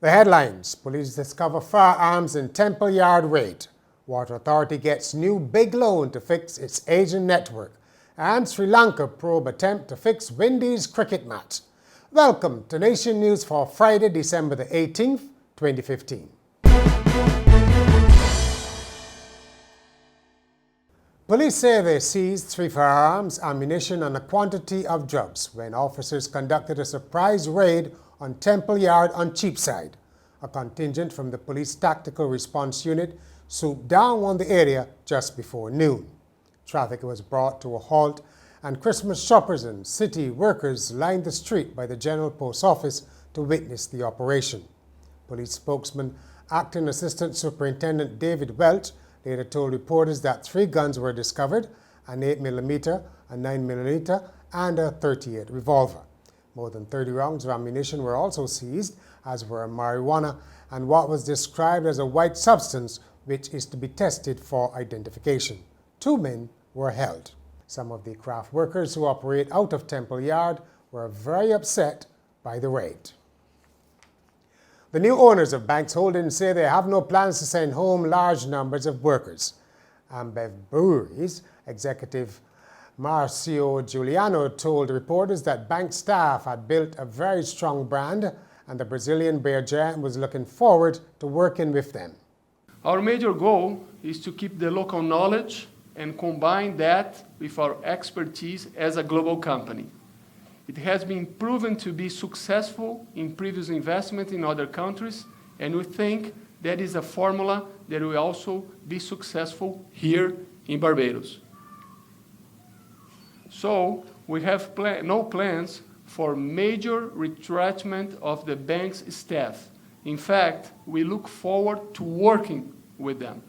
The headlines: police discover firearms in Temple Yard raid. Water Authority gets new big loan to fix its aging network. And Sri Lanka probe attempt to fix Windies cricket match. Welcome to Nation News for Friday, December the 18th, 2015. Police say they seized 3 firearms, ammunition and a quantity of drugs when officers conducted a surprise raid on Temple Yard on Cheapside. A contingent from the Police Tactical Response Unit swooped down on the area just before noon. Traffic was brought to a halt and Christmas shoppers and city workers lined the street by the General Post Office to witness the operation. Police spokesman, Acting Assistant Superintendent David Welch, later told reporters that 3 guns were discovered, an 8mm, a 9mm, and a .38 revolver. More than 30 rounds of ammunition were also seized, as were marijuana and what was described as a white substance which is to be tested for identification. 2 men were held. Some of the craft workers who operate out of Temple Yard were very upset by the raid. The new owners of Banks Holdings say they have no plans to send home large numbers of workers. Ambev Breweries executive Marcio Giuliano told reporters that bank staff had built a very strong brand and the Brazilian beer giant was looking forward to working with them. Our major goal is to keep the local knowledge and combine that with our expertise as a global company. It has been proven to be successful in previous investment in other countries, and we think that is a formula that will also be successful here in Barbados. So we have no plans for major retrenchment of the bank's staff. In fact, we look forward to working with them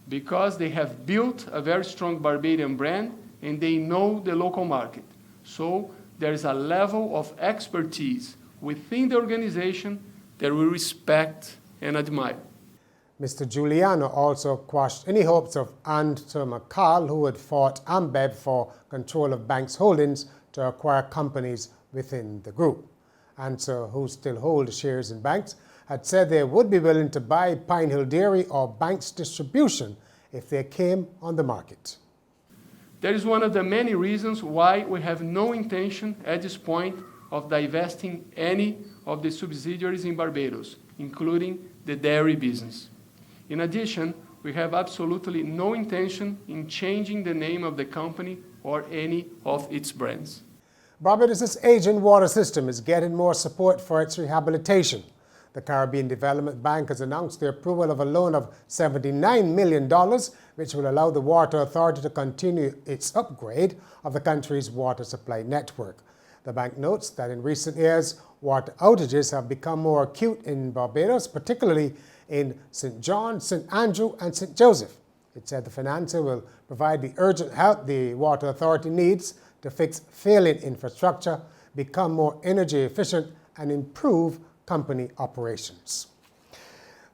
because they have built a very strong Barbadian brand and they know the local market. So there is a level of expertise within the organization that we respect and admire. Mr. Giuliano also quashed any hopes of Anton McCall, who had fought Ambev for control of Banks Holdings to acquire companies within the group. Answer, who still hold shares in Banks, had said they would be willing to buy Pine Hill Dairy or Banks Distribution if they came on the market. That is one of the many reasons why we have no intention at this point of divesting any of the subsidiaries in Barbados, including the dairy business. In addition, we have absolutely no intention in changing the name of the company or any of its brands. Barbados' aging water system is getting more support for its rehabilitation. The Caribbean Development Bank has announced the approval of a loan of $79 million, which will allow the Water Authority to continue its upgrade of the country's water supply network. The bank notes that in recent years, water outages have become more acute in Barbados, particularly in St. John, St. Andrew, and St. Joseph. It said the financier will provide the urgent help the Water Authority needs to fix failing infrastructure, become more energy efficient, and improve company operations.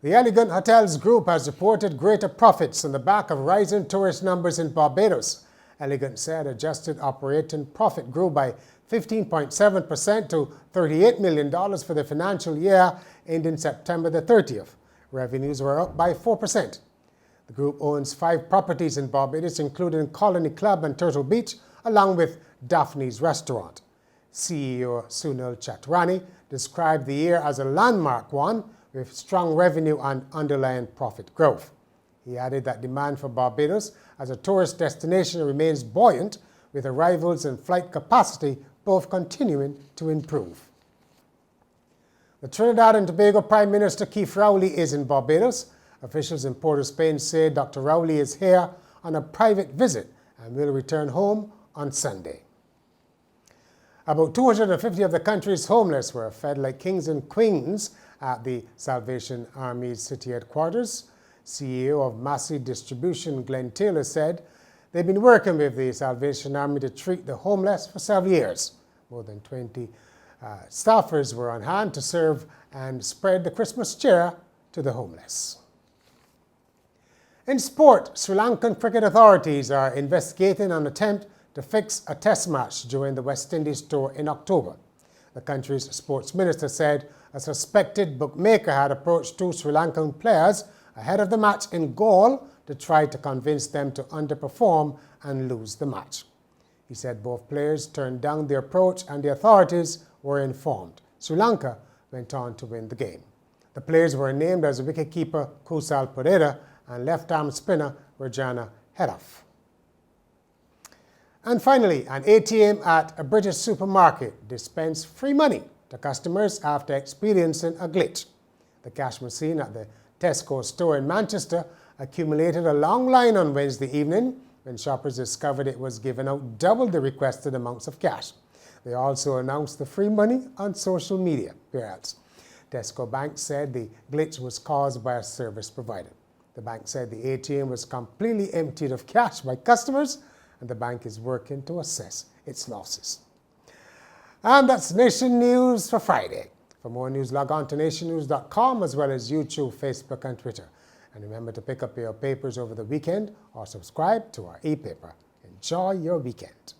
The Allegans Group has reported greater profits on the back of rising tourist numbers in Barbados. Allegans said adjusted operating profit grew by 15.7% to $38 million for the financial year ending September the 30th. Revenues were up by 4%. The group owns 5 properties in Barbados, including Colony Club and Turtle Beach, along with Daphne's Restaurant. CEO Sunil Chatrani described the year as a landmark one with strong revenue and underlying profit growth. He added that demand for Barbados as a tourist destination remains buoyant, with arrivals and flight capacity both continuing to improve. The Trinidad and Tobago Prime Minister Keith Rowley is in Barbados. Officials in Port-au-Spain say Dr. Rowley is here on a private visit and will return home on Sunday. About 250 of the country's homeless were fed like kings and queens at the Salvation Army's city headquarters. CEO of Massey Distribution, Glenn Taylor, said they've been working with the Salvation Army to treat the homeless for several years. More than 20 staffers were on hand to serve and spread the Christmas cheer to the homeless. In sport, Sri Lankan cricket authorities are investigating an attempt to fix a test match during the West Indies tour in October. The country's sports minister said a suspected bookmaker had approached two Sri Lankan players ahead of the match in Galle to try to convince them to underperform and lose the match. He said both players turned down the approach and the authorities were informed. Sri Lanka went on to win the game. The players were named as wicketkeeper Kusal Perera and left-arm spinner Rajana Hedoff. And finally, an ATM at a British supermarket dispensed free money to customers after experiencing a glitch. The cash machine at the Tesco store in Manchester accumulated a long line on Wednesday evening when shoppers discovered it was giving out double the requested amounts of cash. They also announced the free money on social media. Where else? Tesco Bank said the glitch was caused by a service provider. The bank said the ATM was completely emptied of cash by customers, and the bank is working to assess its losses. And that's Nation News for Friday. For more news, log on to nationnews.com as well as YouTube, Facebook, and Twitter. And remember to pick up your papers over the weekend or subscribe to our e-paper. Enjoy your weekend.